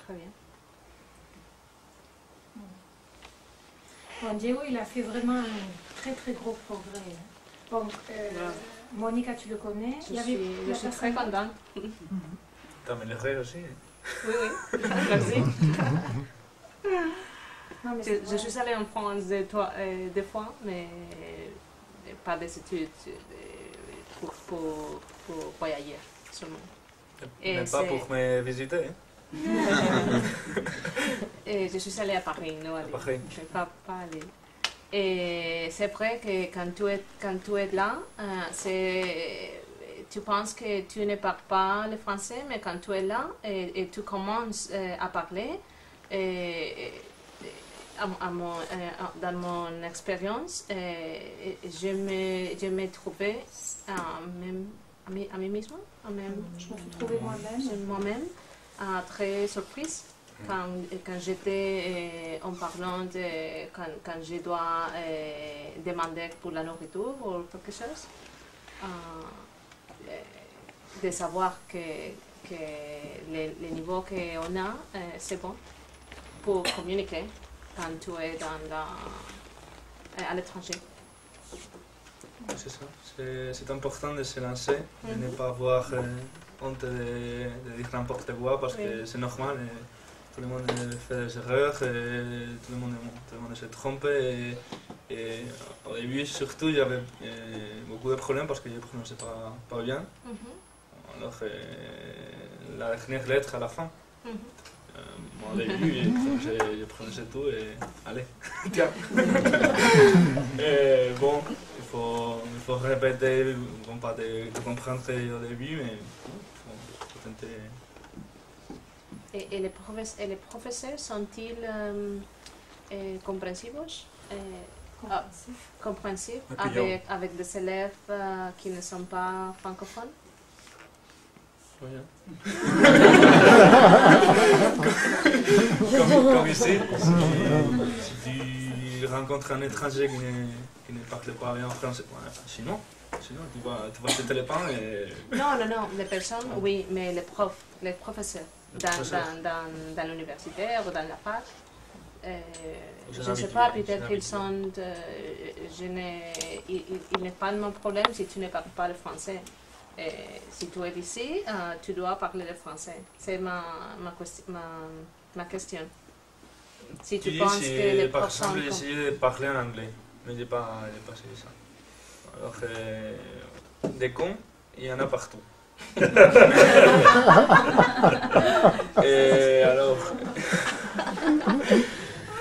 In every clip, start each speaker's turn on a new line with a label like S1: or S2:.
S1: très bien.
S2: Bon, Diego, il a fait vraiment un très très gros progrès. Bon, Monica, tu le connais.
S1: Je suis très contente.
S3: T'as amélioré aussi.
S1: Oui, oui, merci.
S2: Non, mais
S1: Je suis allée en France deux fois, mais pas des études pour voyager seulement. Et
S3: Mais pas pour me visiter.
S1: Et je suis allée à Paris, non à Lille.
S3: Paris.
S1: Je ne suis pas allée. Et c'est vrai que quand tu es là, tu penses que tu ne parles pas le français, mais quand tu es là et tu commences à parler, dans mon expérience, je me trouvais à
S2: je me suis trouvée
S1: moi-même très surprise quand j'étais en parlant quand je dois demander pour la nourriture ou quelque chose, de savoir que le niveau qu'on a, c'est bon pour communiquer quand tu es à l'étranger.
S3: C'est ça. C'est important de se lancer, de ne pas avoir honte de dire n'importe quoi parce que c'est normal. Tout le monde fait des erreurs, tout le monde se trompe. Et au début, surtout, il y avait beaucoup de problèmes parce que je ne prononçais pas bien. Alors, la dernière lettre à la fin. Moi, au début, je prononçais tout et allez, tiens. Et bon, il faut répéter, bon, pas de comprendre au début, mais il faut tenter.
S1: Et les professeurs sont-ils compréhensifs avec des élèves qui ne sont pas francophones?
S3: Comme ici, si tu rencontres un étranger qui ne parle pas bien français, sinon tu vas te téléphone et...
S1: Non, les personnes, oui, mais les professeurs dans l'université ou dans la fac, je ne sais pas, peut-être qu'ils sont... il n'est pas mon problème si tu ne parles pas le français. Si tu es ici, tu dois parler le français. C'est ma question. Si tu penses que les
S3: par exemple, j'ai essayé de parler en anglais, mais je n'ai pas essayé ça. Alors, des cons, il y en a partout. Et alors,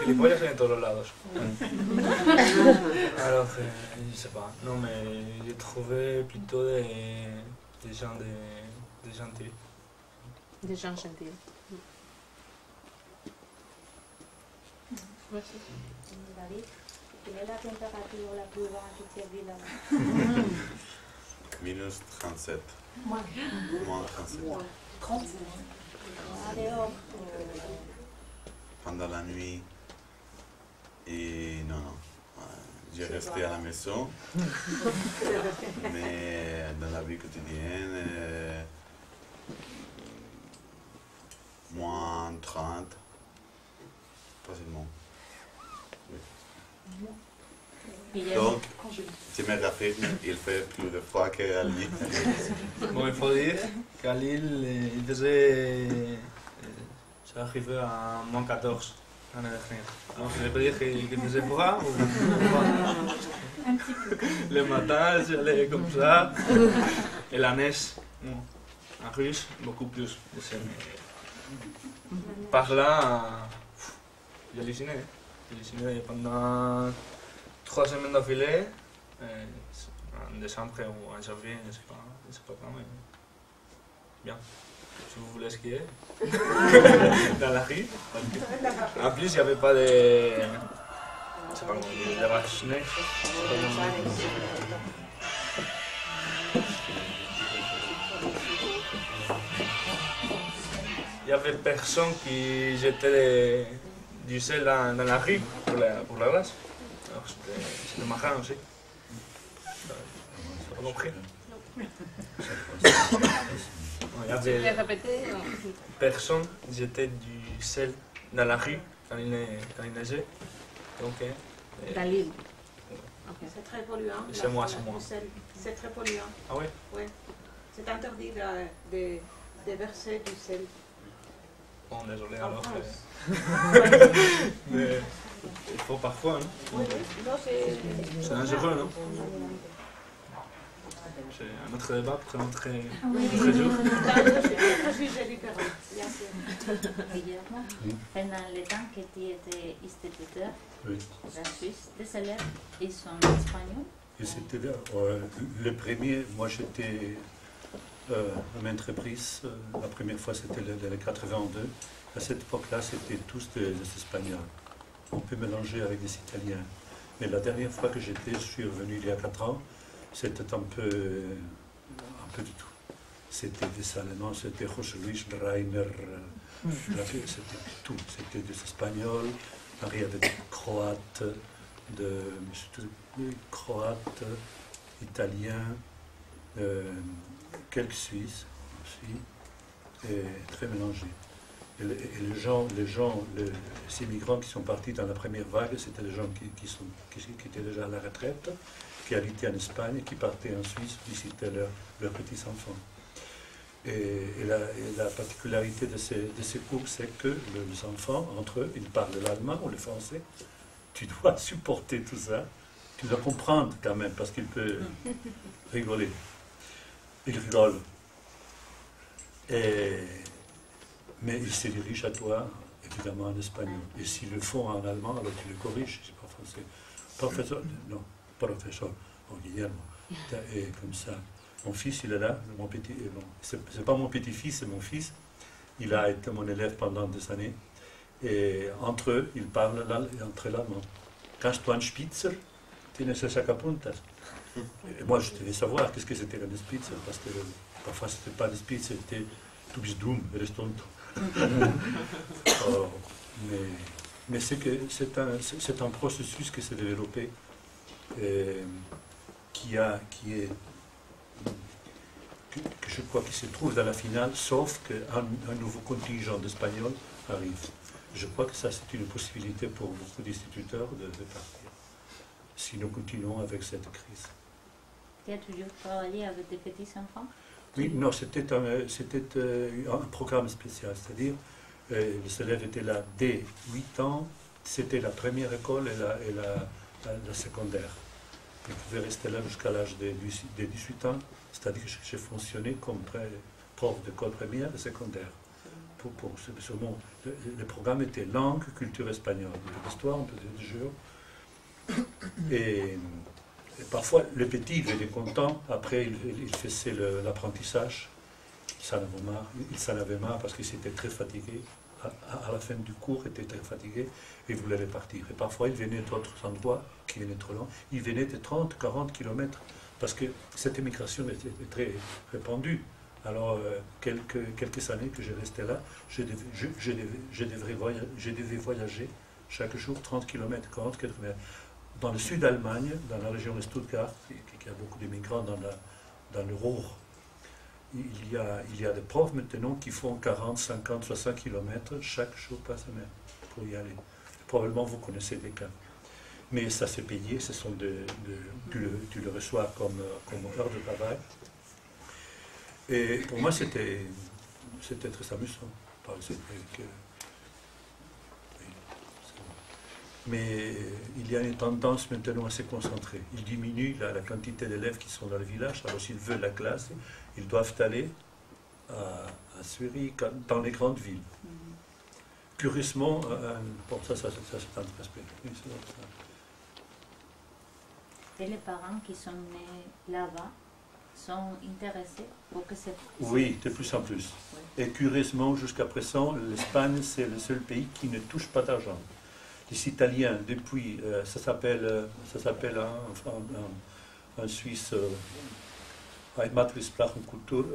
S3: gilipollas hay en todos lados. Alors, je sais pas. Non, mais j'ai trouvé plutôt des gens gentils.
S1: Des gens gentils. Merci.
S4: David, quelle est la température la plus basse que tu as vue là-bas?
S5: Minus 37.
S4: Moins
S5: 37.
S4: 37. Dehors.
S5: Pendant la nuit. Et non. J'ai resté à la maison. Mais dans la vie quotidienne, moins 30. Facilement. Oui. Donc, je me rappelle, il fait plus de froid qu'à Lille.
S3: Bon, il faut dire qu'à Lille, il faisait... ça arrivait à moins 14 l'année dernière. Alors, je peux dire qu'il faisait froid ou pas?
S2: un petit peu.
S3: Le matin, j'allais comme ça. Et la neige, en russe, beaucoup plus. Par là, j'ai halluciné. J'ai halluciné pendant 3 semaines d'affilée. En décembre ou en janvier, je sais pas quand, mais bien. Si vous voulez skier dans la rue. En plus, il n'y avait pas de... je sais pas comment dire, de vache-neige. Il n'y avait personne qui jetait du sel dans la rue pour la glace. Alors c'était marrant aussi. Tu as compris? Il y avait personne jetait du sel dans la rue quand il neigeait. Donc,
S1: Dans l'île. Ok.
S4: C'est très polluant.
S3: C'est moi, c'est
S4: le
S3: moi.
S4: sel. C'est très polluant.
S3: ah ouais?
S4: Oui. C'est interdit de verser du sel
S3: Bon, désolé
S4: en
S3: alors.
S4: France.
S3: Mais il faut parfois, non?
S4: Oui, oui. Non,
S3: C'est dangereux, non? C'est un autre débat pour un autre jour.
S4: Notre sujet différent, bien sûr.
S6: Guillermo, pendant le temps que tu étais instituteur,
S7: Oui.
S6: la Suisse, des élèves, ils sont espagnols.
S7: Et c'était le premier, moi j'étais en entreprise, la première fois c'était le 82. À cette époque-là, c'était tous des Espagnols. On peut mélanger avec des Italiens. Mais la dernière fois que je suis revenu il y a 4 ans, c'était un peu du tout. C'était des Allemands, c'était José Luis Reiner, c'était tout. C'était des Espagnols, il y avait des Croates, Croates, Italiens, quelques Suisses aussi, et très mélangés. Et ces migrants qui sont partis dans la première vague, c'était des gens qui étaient déjà à la retraite, qui habitaient en Espagne, qui partaient en Suisse visiter leurs petits-enfants. Et la particularité de ces cours, c'est que les enfants, entre eux, ils parlent l'allemand ou le français. Tu dois supporter tout ça. Tu dois comprendre quand même, parce qu'il peut rigoler. Il rigole. Mais il se dirige à toi, évidemment, en espagnol. Et s'ils le font en allemand, alors tu le corriges. C'est pas français. Professeur, non, professeur, oh, Guillermo. Et comme ça. Mon fils, il est là, mon petit. Bon, c'est pas mon petit-fils, c'est mon fils. Il a été mon élève pendant des années. Et entre eux, ils parlent entre l'allemand. Kannst du ein Spitzer? Tienes sacapuntas. Et moi, je devais savoir qu'est-ce que c'était un Spitzer, parce que parfois, c'était pas des Spitzer, c'était du bist dumm, reste tonto. Mais c'est un processus qui s'est développé, que je crois qu'il se trouve dans la finale, sauf qu'un nouveau contingent d'Espagnols arrive. Je crois que ça, c'est une possibilité pour beaucoup d'instituteurs de partir, si nous continuons avec cette crise.
S6: Tu as toujours travaillé avec des petits-enfants?
S7: Oui, non, c'était un programme spécial, c'est-à-dire les élèves étaient là dès 8 ans, c'était la première école et la secondaire. Ils pouvaient rester là jusqu'à l'âge de 18 ans, c'est-à-dire que j'ai fonctionné comme prof d'école primaire et secondaire. Le programme était langue, culture espagnole, un peu d'histoire, un peu de jeu. Et parfois, le petit, il était content, après il faisait l'apprentissage, il s'en avait marre parce qu'il s'était très fatigué. À la fin du cours, il était très fatigué et il voulait repartir. Et parfois, il venait d'autres endroits qui venaient trop loin. Il venait de 30, 40 kilomètres parce que cette émigration était très répandue. Alors, quelques années que je restais là, je devais voyager chaque jour 30 km, 40 km. Dans le sud d'Allemagne, dans la région de Stuttgart, qui a beaucoup d'immigrants dans le Ruhr, il y a des profs maintenant qui font 40, 50, 60 km chaque jour par semaine pour y aller. Probablement vous connaissez des cas. Mais ça c'est payé, tu le reçois comme heure de travail. Et pour moi c'était très amusant. Mais il y a une tendance maintenant à se concentrer. Il diminue la quantité d'élèves qui sont dans le village. Alors s'ils veulent la classe, ils doivent aller à Zurich, dans les grandes villes. Curieusement, bon, ça c'est un aspect.
S6: Et les parents qui sont nés là-bas sont intéressés pour que c'est...
S7: Oui, de plus en plus. Oui. Et curieusement, jusqu'à présent, l'Espagne, c'est le seul pays qui ne touche pas d'argent. Les Italiens, depuis, ça s'appelle en Suisse, Heimatsprachenkultur,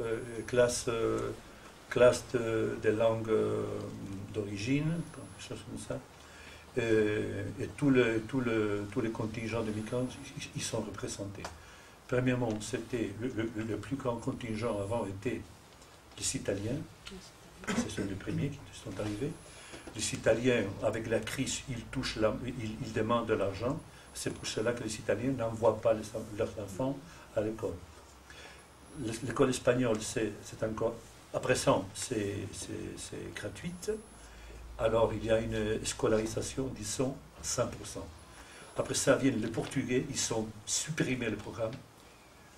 S7: classe de langue d'origine, quelque chose comme ça. Et tous les contingents de migrants, ils sont représentés. Premièrement, c'était le plus grand contingent avant était les Italiens, Ce sont les premiers qui sont arrivés. Les Italiens, avec la crise, ils demandent de l'argent. C'est pour cela que les Italiens n'envoient pas leurs enfants à l'école. L'école espagnole, c'est encore, à présent, c'est gratuite. Alors, il y a une scolarisation, disons, à 100%. Après ça viennent les Portugais, ils ont supprimé le programme.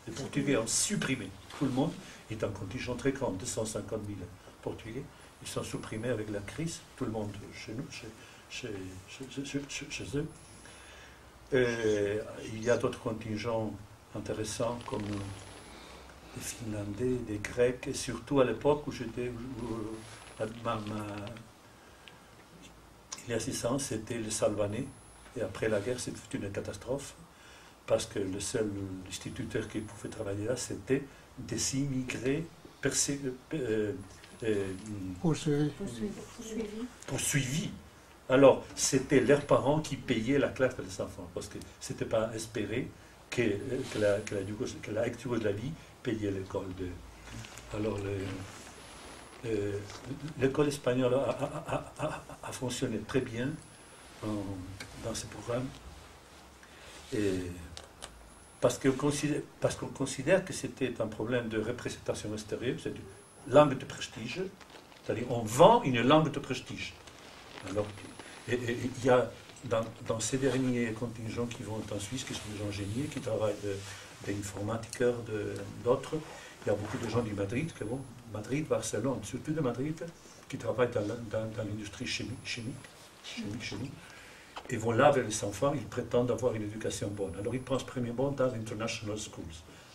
S7: Les Portugais ont supprimé. Tout le monde est un contingent très grand, 250 000 Portugais. Ils sont supprimés avec la crise, tout le monde chez nous, chez eux. Il y a d'autres contingents intéressants comme des Finlandais, des Grecs, et surtout à l'époque où j'étais, il y a 6 ans, c'était les Salvanais. Et après la guerre, c'était une catastrophe, parce que le seul instituteur qui pouvait travailler là, c'était des immigrés poursuivis. Alors, c'était leurs parents qui payaient la classe des enfants, parce que ce n'était pas espéré que la Yougoslavie payait l'école. Alors, l'école espagnole a fonctionné très bien dans ce programme, parce qu'on considère que c'était un problème de représentation extérieure, c'est une langue de prestige, c'est-à-dire on vend une langue de prestige. Alors, il y a dans ces derniers contingents qui vont en Suisse, qui sont des ingénieurs, qui travaillent des informatiqueurs, d'autres, il y a beaucoup de gens du Madrid, Madrid, Barcelone, surtout de Madrid, qui travaillent dans l'industrie chimique, et vont là avec les enfants, ils prétendent avoir une éducation bonne. Alors ils pensent premièrement dans international schools.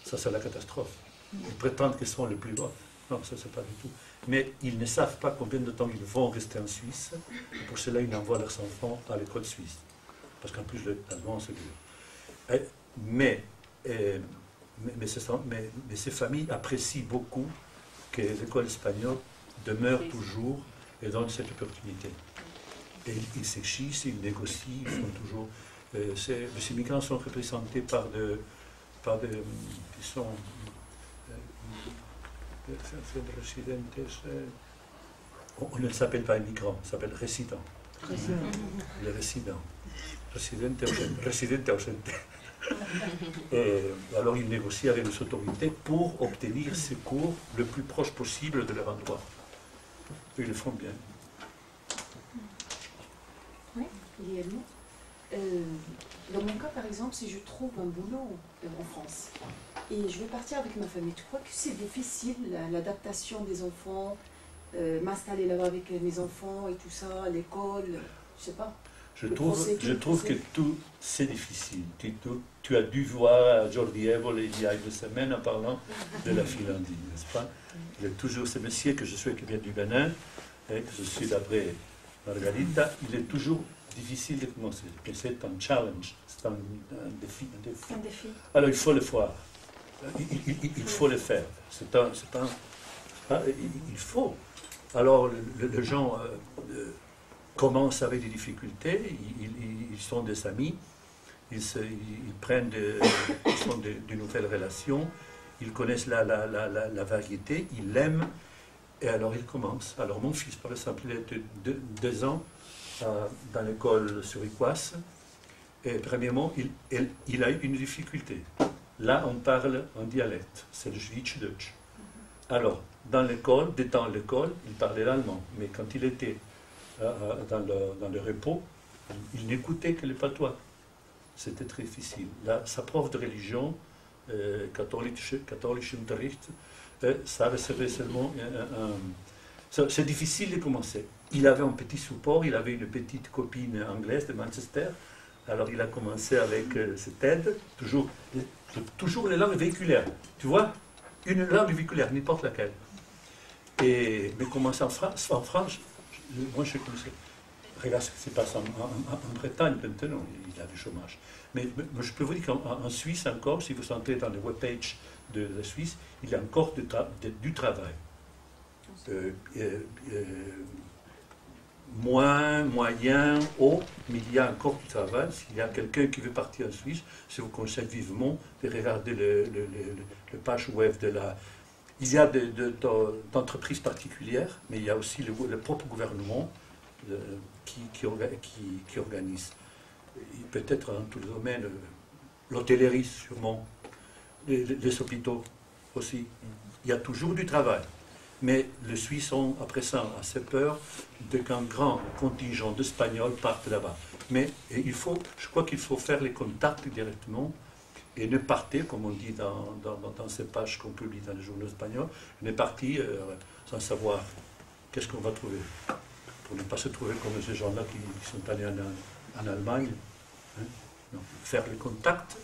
S7: Ça, c'est la catastrophe. Ils prétendent qu'ils sont les plus bons. Non, ça, c'est pas du tout. Mais ils ne savent pas combien de temps ils vont rester en Suisse. Et pour cela, ils envoient leurs enfants à l'école suisse. Parce qu'en plus, l'allemand, c'est dur. Mais ces familles apprécient beaucoup que l'école espagnole demeure toujours et donne cette opportunité. Et ils s'échissent, ils négocient, ils font toujours. Les immigrants sont représentés par des qui sont on ne s'appelle pas immigrants, on s'appelle résidents. Les résidents. Residente ausente. Et alors ils négocient avec les autorités pour obtenir ces cours le plus proche possible de leur endroit. Ils le font bien.
S8: Oui, réellement. Dans mon cas, par exemple, si je trouve un boulot en France et je veux partir avec ma famille, tu crois que c'est difficile, l'adaptation des enfants, m'installer là-bas avec mes enfants et tout ça, l'école, je sais pas.
S7: Je trouve que tout, c'est difficile. Tu as dû voir Jordi Evole il y a 2 semaines en parlant de la Finlandie, n'est-ce pas? Il y a toujours ce monsieur que je suis qui vient du Bénin, et que je suis d'après Margarita, il est toujours difficile de commencer. C'est un challenge, c'est un défi.
S2: Un défi.
S7: Alors il faut le voir, il faut le faire. Il faut. Alors les gens commencent avec des difficultés, ils sont des amis, ils prennent ils ont de nouvelles relations, ils connaissent la variété, ils l'aiment, et alors ils commencent. Alors mon fils, par exemple, il était 2 ans dans l'école zurichoise, et premièrement, il a eu une difficulté. Là, on parle en dialecte, c'est le Schweizerdeutsch. Alors, dans l'école, il parlait l'allemand, mais quand il était dans le repos, il n'écoutait que le patois. C'était très difficile. Là, sa prof de religion, catholique Unterricht, ça recevait seulement c'est difficile de commencer. Il avait un petit support, il avait une petite copine anglaise de Manchester, alors il a commencé avec cette aide, toujours les langues véhiculaires. Tu vois, une langue véhiculaire, n'importe laquelle. Mais commencer en France, moi je connaissais. Regarde ce qui se passe en Bretagne maintenant, il y a du chômage. Mais je peux vous dire qu'en Suisse encore, si vous entrez dans les webpages de la Suisse, il y a encore du travail. Moyen, haut, mais il y a encore du travail. S'il y a quelqu'un qui veut partir en Suisse, je vous conseille vivement de regarder le page web de la Il y a d'entreprises particulières, mais il y a aussi le propre gouvernement qui organise. Peut-être dans tous les domaines, l'hôtellerie sûrement, les hôpitaux aussi. Il y a toujours du travail. Mais les Suisses ont, après ça, assez peur qu'un grand contingent d'Espagnols parte là-bas. Mais je crois qu'il faut faire les contacts directement et ne partez, comme on dit dans ces pages qu'on publie dans les journaux espagnols, ne partez sans savoir qu'est-ce qu'on va trouver. Pour ne pas se trouver comme ces gens-là qui sont allés en Allemagne. Hein? Donc, faire les contacts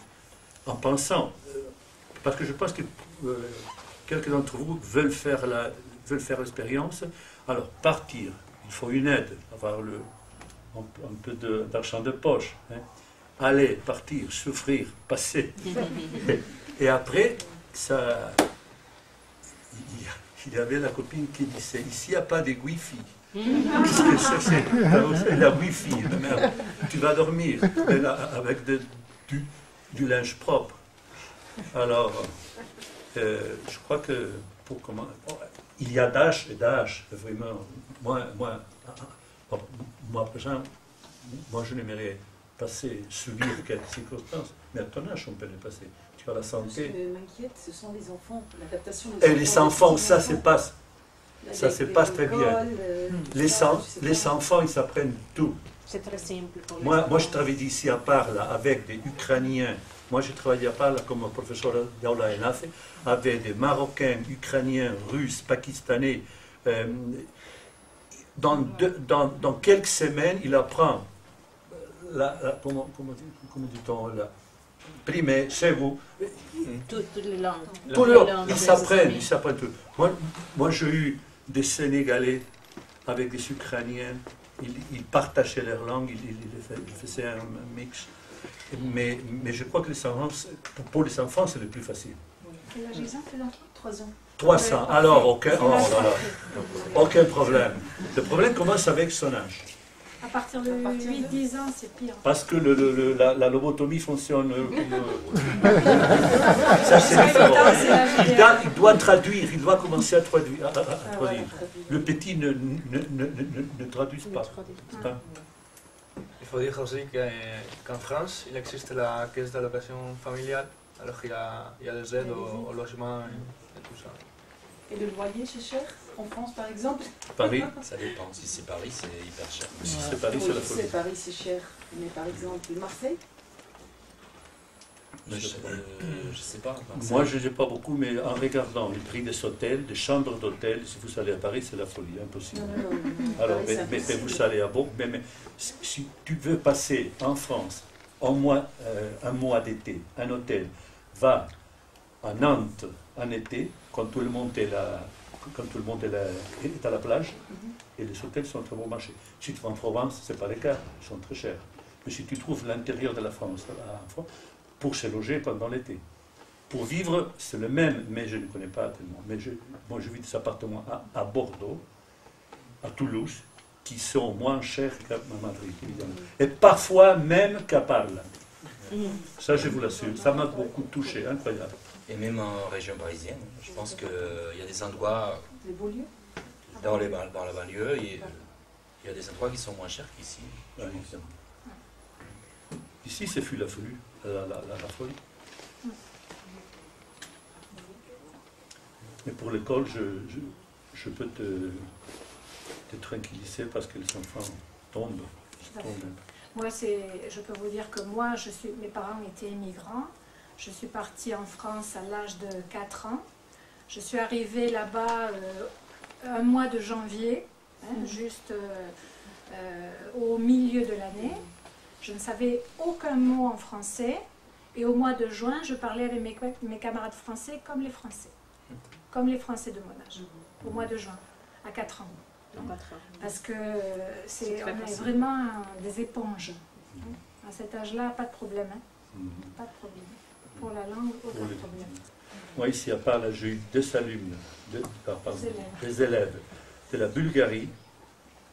S7: en pensant, parce que je pense que quelques d'entre vous veulent faire l'expérience. Alors, partir, il faut une aide, avoir un peu d'argent de poche. Hein. Aller, partir, souffrir, passer. Et après, il y avait la copine qui disait, ici, il n'y a pas de Wi-Fi. C'est la Wi-Fi. Tu vas dormir avec du linge propre. Alors, je crois que il y a d'âge et d'âge, vraiment. Moi, je n'aimerais subir quelques circonstances, mais à ton âge, on peut les passer. Tu as la santé.
S8: Ce qui m'inquiète, ce sont les enfants, l'adaptation des
S7: enfants. Et les enfants, ça se passe. Ça se passe très bien. Les enfants, ils apprennent tout.
S1: C'est très simple pour les
S7: moi, je travaille ici à Parle avec des Ukrainiens. Moi, je travaille à Parle comme professeur d'Aula Enlace avec des Marocains, Ukrainiens, Russes, Pakistanais. Dans quelques semaines, il apprend comment dit-on là, primaire, chez vous.
S1: Toutes les langues.
S7: Toutes les langues. Ils s'apprennent tout. Moi j'ai eu des Sénégalais avec des Ukrainiens. Ils partageaient leur langue, ils faisaient un mix. Mais je crois que pour les enfants, c'est le plus facile.
S8: Quel âge ils ont, tes enfants? 3 ans.
S7: 3 ans. Alors, aucun problème. Le problème commence avec son âge.
S2: À partir de 8-10 ans, c'est pire.
S7: Parce que la lobotomie fonctionne. Ça, c'est différent. Il doit traduire, il doit commencer à traduire. Le petit ne traduit pas.
S3: Il faut dire aussi qu'en France, il existe la caisse d'allocation familiale. Alors il y a des aides au logement et tout ça.
S8: Et le loyer, c'est cher? En France, par exemple?
S7: Paris.
S9: Ça dépend. Si c'est Paris, c'est hyper cher.
S7: Si c'est Paris, c'est la folie.
S8: Si c'est Paris, c'est cher. Mais par exemple, Marseille?
S9: Je sais pas.
S7: Moi, je ne sais pas beaucoup, mais en regardant le prix des hôtels, des chambres d'hôtel, si vous allez à Paris, c'est la folie, impossible.
S8: Non.
S7: Alors, mais vous allez à Bourg, mais si tu veux passer en France un mois d'été, un hôtel, va à Nantes en été, quand tout le monde est à la plage, et les hôtels sont très bon marché. Si tu vas en Provence, ce n'est pas le cas, ils sont très chers. Mais si tu trouves l'intérieur de la France, pour se loger pendant l'été. Pour vivre, c'est le même, mais je ne connais pas tellement. Mais moi, je vis des appartements à Bordeaux, à Toulouse, qui sont moins chers qu'à Madrid, évidemment. Et parfois même qu'à Parle. Ça, je vous l'assure. Ça m'a beaucoup touché, incroyable.
S9: Et même en région parisienne, je pense qu'il y a des endroits...
S8: Les beaux lieux?
S9: Dans la banlieue, il y a des endroits qui sont moins chers qu'ici.
S7: Oui, ici, c'est fut la folie. La folie. Mais pour l'école, je peux te tranquilliser parce que les enfants tombent.
S2: Moi, je peux vous dire que mes parents étaient immigrants. Je suis partie en France à l'âge de 4 ans. Je suis arrivée là-bas un mois de janvier, juste au milieu de l'année. Je ne savais aucun mot en français. Et au mois de juin, je parlais avec mes camarades français comme les Français. Comme les Français de mon âge. Au mois de juin, à 4 ans. Parce que on est vraiment des éponges. À cet âge-là, pas de problème. Pas de problème. Pour la langue, aucun problème.
S7: Moi, ici, à Parle, j'ai eu 2 alumnes, des élèves de la Bulgarie.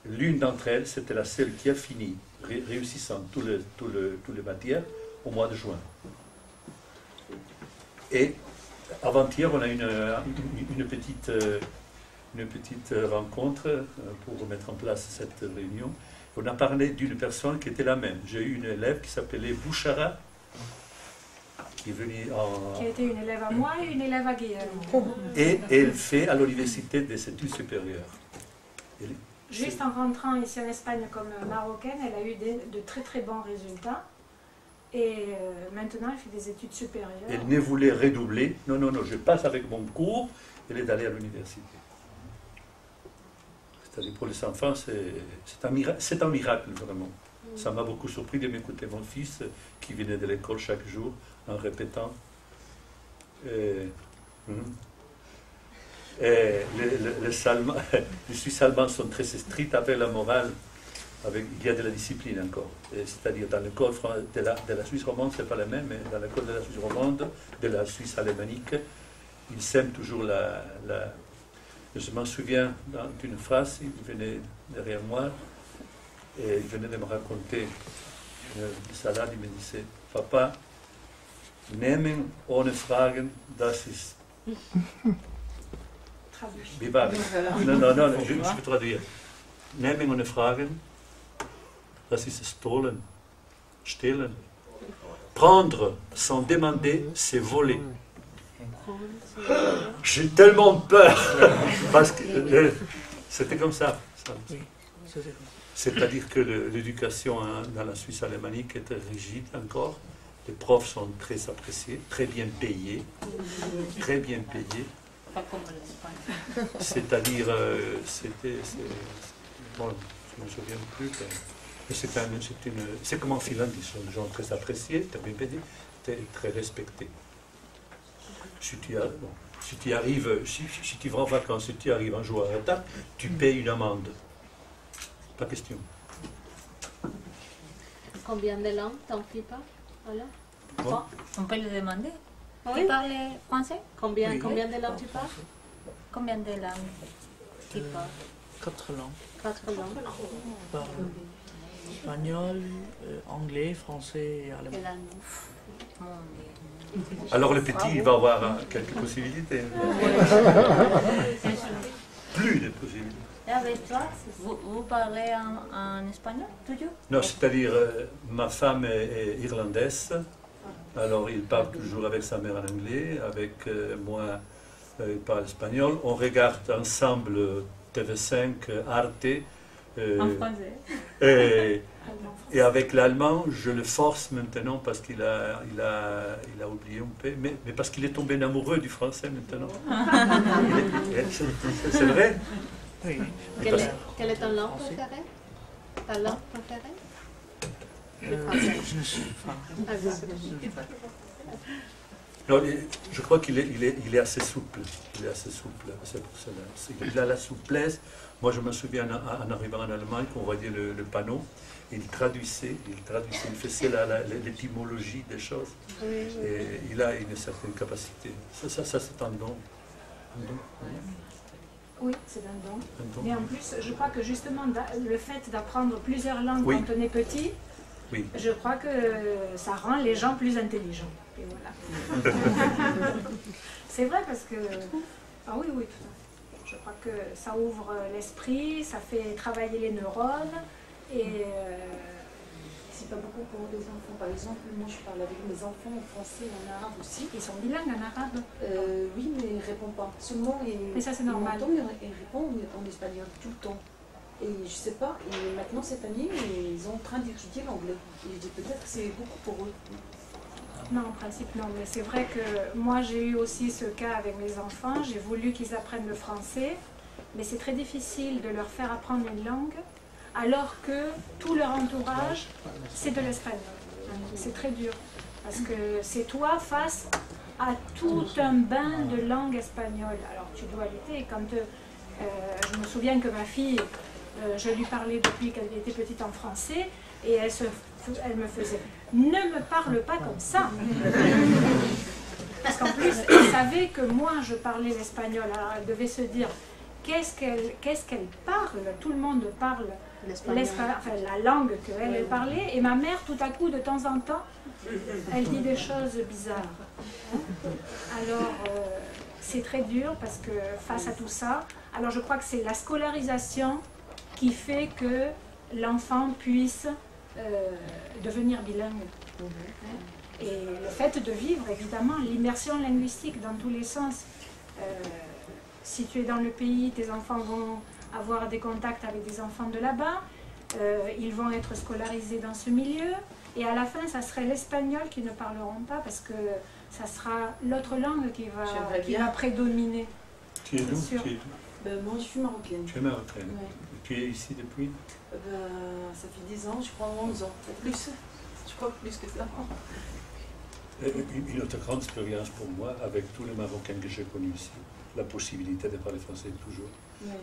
S7: L'une d'entre elles, c'était la seule qui a fini, réussissant tous les matières, au mois de juin. Et avant-hier, on a une petite rencontre pour mettre en place cette réunion. On a parlé d'une personne qui était la même. J'ai eu une élève qui s'appelait Bouchara, qui est venue
S2: Qui a été une élève à moi et une élève à Guillermo.
S7: Et elle fait à l'université des études supérieures.
S2: Juste en rentrant ici en Espagne comme marocaine, elle a eu de très très bons résultats. Et maintenant, elle fait des études supérieures.
S7: Elle ne voulait redoubler. Non, non, non, je passe avec mon cours. Elle est allée à l'université. C'est-à-dire pour les enfants, c'est un miracle, vraiment. Ça m'a beaucoup surpris de m'écouter mon fils qui venait de l'école chaque jour en répétant. Les Suisses allemands sont très stricts avec la morale. Il y a de la discipline encore. C'est-à-dire dans l'école de la Suisse romande, ce n'est pas la même, mais dans l'école de la Suisse romande, de la Suisse alémanique, ils s'aiment toujours Je m'en souviens d'une phrase, il venait derrière moi et il venait de me raconter une salade, il me disait, Papa, nehmen ohne fragen, das ist... Non, je vais traduire. Nehmen ohne fragen, das ist stolen, stehlen. Prendre sans demander, c'est voler. J'ai tellement peur parce que c'était comme ça. C'est-à-dire que l'éducation dans la Suisse alémanique était rigide encore. Les profs sont très appréciés, très bien payés. Très bien payés.
S6: Pas comme l'Espagne.
S7: C'est-à-dire, bon, je ne me souviens plus. C'est comme en Finlande, ils sont des gens très appréciés, très bien payés, très respectés. Si tu arrives, si tu vas en vacances, si tu arrives un jour en retard, tu payes une amende. Pas question.
S1: Combien de langues ton fils parle alors?
S7: Bon.
S6: On peut le demander.
S1: Oui.
S6: Tu parles français?
S1: Combien de langues tu parles?
S6: Combien de langues tu parles?
S10: 4 langues.
S1: 4 langues.
S10: Je parle espagnol, anglais, français et allemand.
S6: Et l'allemand.
S7: Alors le petit, il va avoir quelques possibilités. Plus de possibilités.
S6: Et avec toi, vous parlez en espagnol toujours?
S7: Non, c'est-à-dire, ma femme est irlandaise, alors il parle toujours avec sa mère en anglais, avec moi, il parle espagnol. On regarde ensemble TV5, Arte.
S6: En français.
S7: Et avec l'allemand, je le force maintenant parce qu'il a oublié un peu, mais parce qu'il est tombé amoureux du français maintenant. C'est vrai?
S10: Oui.
S1: Quelle est ton langue préférée? Ta langue préférée? Le français.
S10: Je ne suis pas.
S7: Non, je crois qu'il est assez souple. Il est assez souple. C'est pour cela. Il a la souplesse. Moi, je me souviens en arrivant en Allemagne, qu'on voyait le panneau. Il traduisait, il faisait l'étymologie des choses.
S1: Oui, oui.
S7: Et il a une certaine capacité. Ça c'est un don.
S2: Oui, c'est un don. Et en plus, je crois que justement, le fait d'apprendre plusieurs langues quand on est petit, je crois que ça rend les gens plus intelligents. Et voilà. C'est vrai parce que... Ah oui, tout à fait. Je crois que ça ouvre l'esprit, ça fait travailler les neurones. Et
S8: c'est pas beaucoup pour les enfants. Par exemple, moi je parle avec mes enfants en français et en arabe aussi.
S2: Ils sont bilingues en arabe?
S8: Oui, mais ils ne répondent pas. Seulement,
S2: mais ça c'est normal.
S8: Ils répondent en espagnol tout le temps. Et je sais pas, et maintenant cette année, ils sont en train d'étudier l'anglais. Et je dis peut-être que c'est beaucoup pour eux.
S2: Non, en principe non, mais c'est vrai que moi j'ai eu aussi ce cas avec mes enfants. J'ai voulu qu'ils apprennent le français, mais c'est très difficile de leur faire apprendre une langue alors que tout leur entourage, c'est de l'espagnol. C'est très dur, parce que c'est toi face à tout un bain de langue espagnole. Alors tu dois lutter. Quand je me souviens que ma fille, je lui parlais depuis qu'elle était petite en français, et elle me faisait « Ne me parle pas comme ça !» Parce qu'en plus, elle savait que moi, je parlais l'espagnol. Alors elle devait se dire qu'est-ce qu'elle parle. Tout le monde parle
S1: L'espagnol.
S2: enfin, la langue qu'elle parlait. Et ma mère, tout à coup, de temps en temps, elle dit des choses bizarres. Alors, c'est très dur parce que face à tout ça, alors je crois que c'est la scolarisation qui fait que l'enfant puisse devenir bilingue. Et le fait de vivre, évidemment, l'immersion linguistique dans tous les sens. Si tu es dans le pays, tes enfants vont avoir des contacts avec des enfants de là-bas, ils vont être scolarisés dans ce milieu, et à la fin, ça serait l'espagnol qu'ils ne parleront pas, parce que ça sera l'autre langue qui va prédominer.
S7: Tu es d'où?
S8: Moi, je suis marocaine.
S7: Tu es marocaine.
S8: Ouais.
S7: Tu es ici depuis?
S8: Ça fait 10 ans, je crois 11 ans, plus. Je crois plus que ça.
S7: Une autre grande expérience pour moi, avec tous les Marocains que j'ai connus ici, la possibilité de parler français toujours,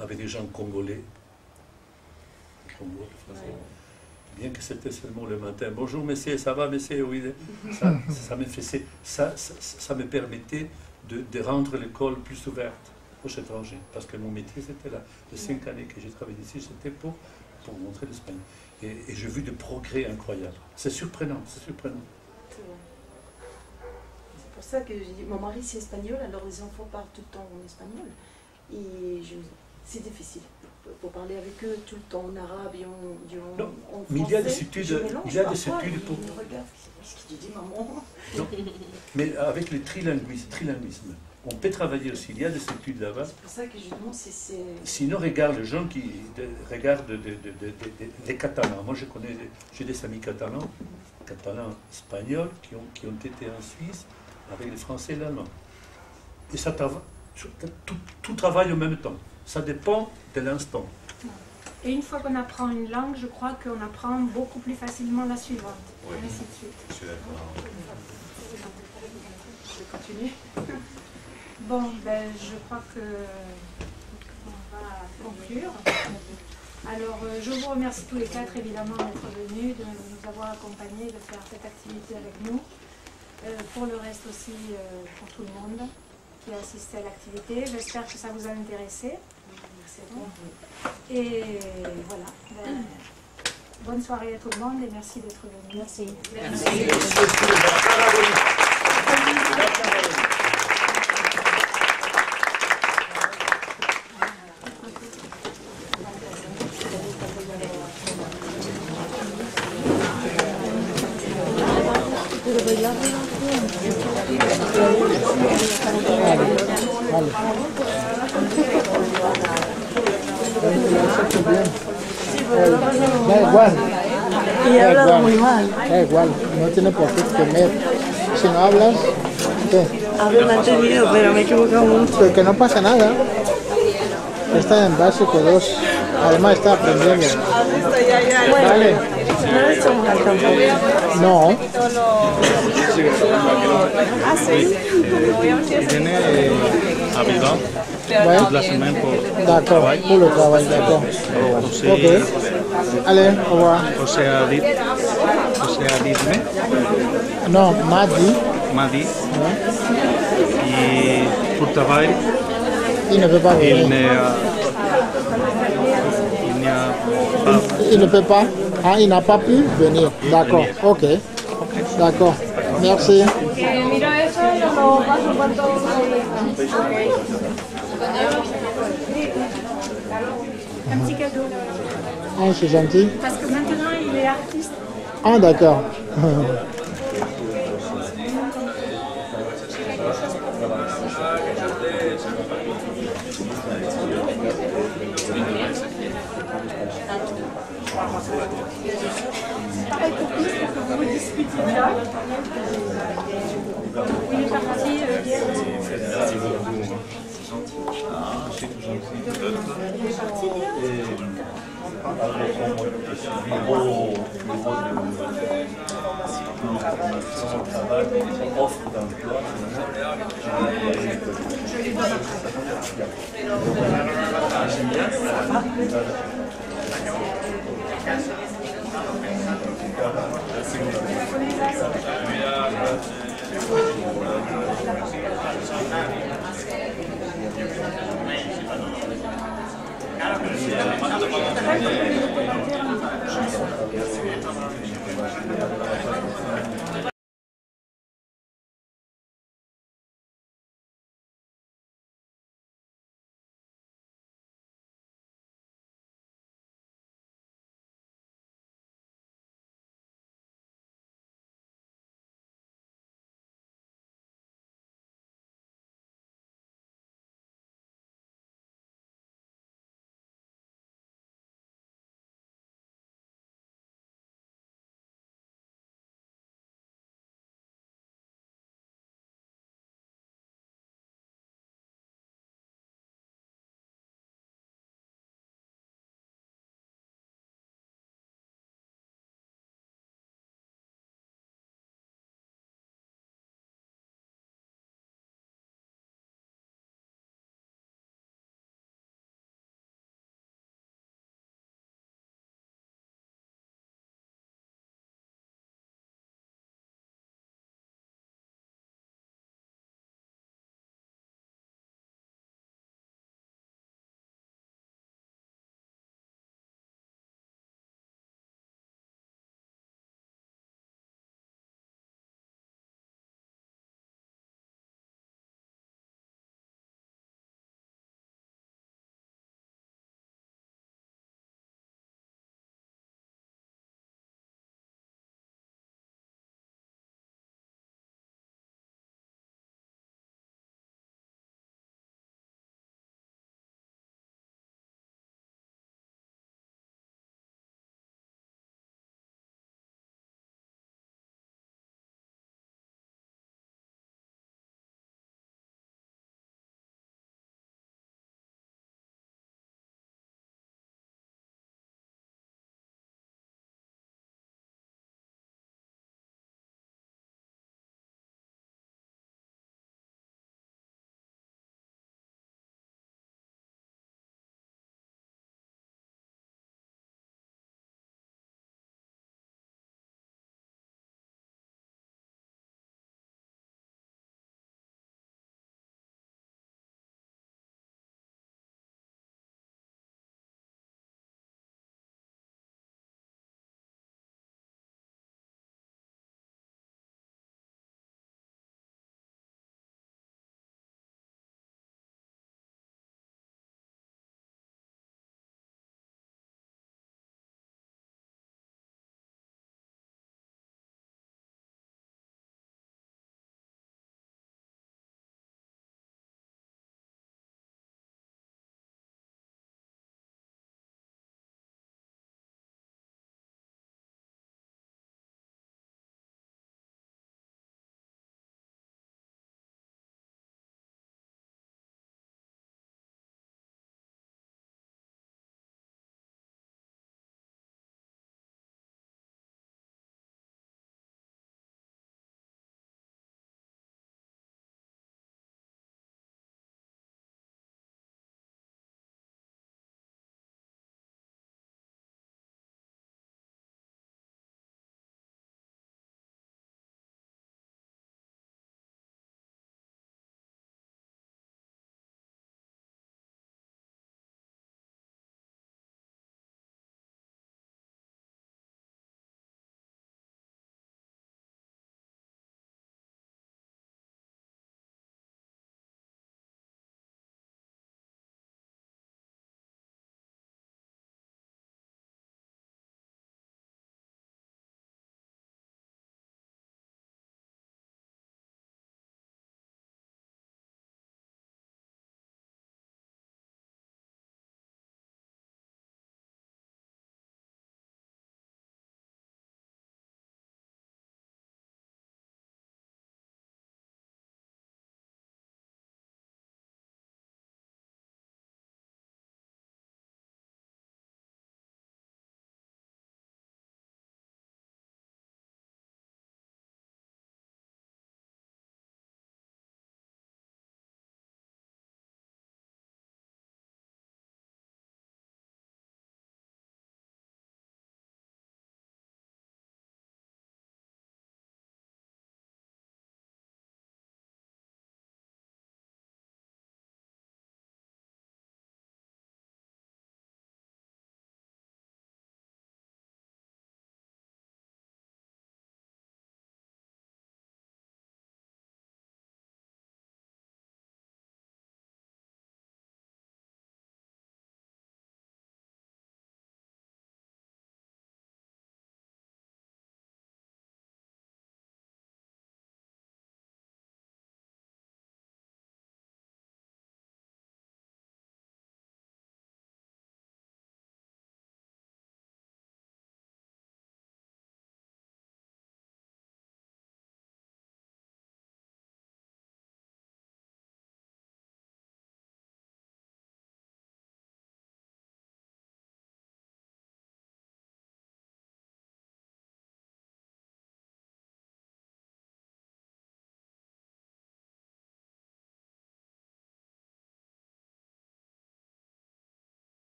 S7: avec des gens congolais, au Congo, le français. Bien que c'était seulement le matin, bonjour monsieur, ça va monsieur, oui, ça me permettait de rendre l'école plus ouverte aux étrangers, parce que mon métier c'était là. Les 5 années que j'ai travaillé ici, c'était pour montrer l'Espagne. Et j'ai vu des progrès incroyables. C'est surprenant, c'est surprenant.
S8: C'est vrai. C'est pour ça que j'ai dit, mon mari c'est espagnol, alors les enfants parlent tout le temps en espagnol. Et c'est difficile pour parler avec eux tout le temps en arabe et en français.
S7: Mais il y a des études, pour...
S8: Ils me regardent, qu'est-ce que tu dis maman?
S7: Non, mais avec le trilinguisme, on peut travailler aussi, il y a des études là-bas.
S8: C'est pour ça que je demande si c'est...
S7: Sinon, regarde les gens qui regardent des Catalans. Moi, j'ai des amis catalans espagnols, qui ont été en Suisse avec les Français et l'Allemand. Et ça tout travaille en même temps. Ça dépend de l'instant.
S2: Et une fois qu'on apprend une langue, je crois qu'on apprend beaucoup plus facilement la suivante.
S5: Oui,
S2: Et ainsi de suite.
S5: je suis d'accord.
S8: Je vais continuer.
S2: Bon, je crois que on va conclure. Alors, je vous remercie tous les 4 évidemment d'être venus, de nous avoir accompagnés, de faire cette activité avec nous. Pour le reste aussi, pour tout le monde qui a assisté à l'activité. J'espère que ça vous a intéressé. Et voilà. Bonne soirée à tout le monde et merci d'être venus.
S6: Merci.
S11: Da igual. Y he hablado muy mal. Da igual, no tiene por qué temer. Si no hablas, ¿qué?
S10: Hablo mantenido, pero me he equivocado mucho.
S11: Pues que no pasa nada. Está en básico 2. Además está aprendiendo. Vale.
S10: No lo he hecho mal tampoco.
S11: No.
S10: Ah, sí.
S12: Viene à Bilbao toute la semaine pour
S11: D'accord, pour le travail, d'accord.
S12: aussi,
S11: Ok. Allez, au revoir.
S12: aussi à Lidme,
S11: Non, mardi.
S12: mardi. Et pour le travail,
S11: Il ne peut pas venir.
S12: il n'y a pas.
S11: Il ne peut pas. Ah, il n'a pas pu venir. D'accord, ok. D'accord. Merci.
S2: Mira eso, lo paso por todo. Un petit cadeau.
S11: Ah, c'est gentil.
S2: Parce que maintenant il est artiste.
S11: Ah, d'accord.
S2: Pareil pour plus pour que vous vous disputiez là. Il est parti hier. Il est parti hier.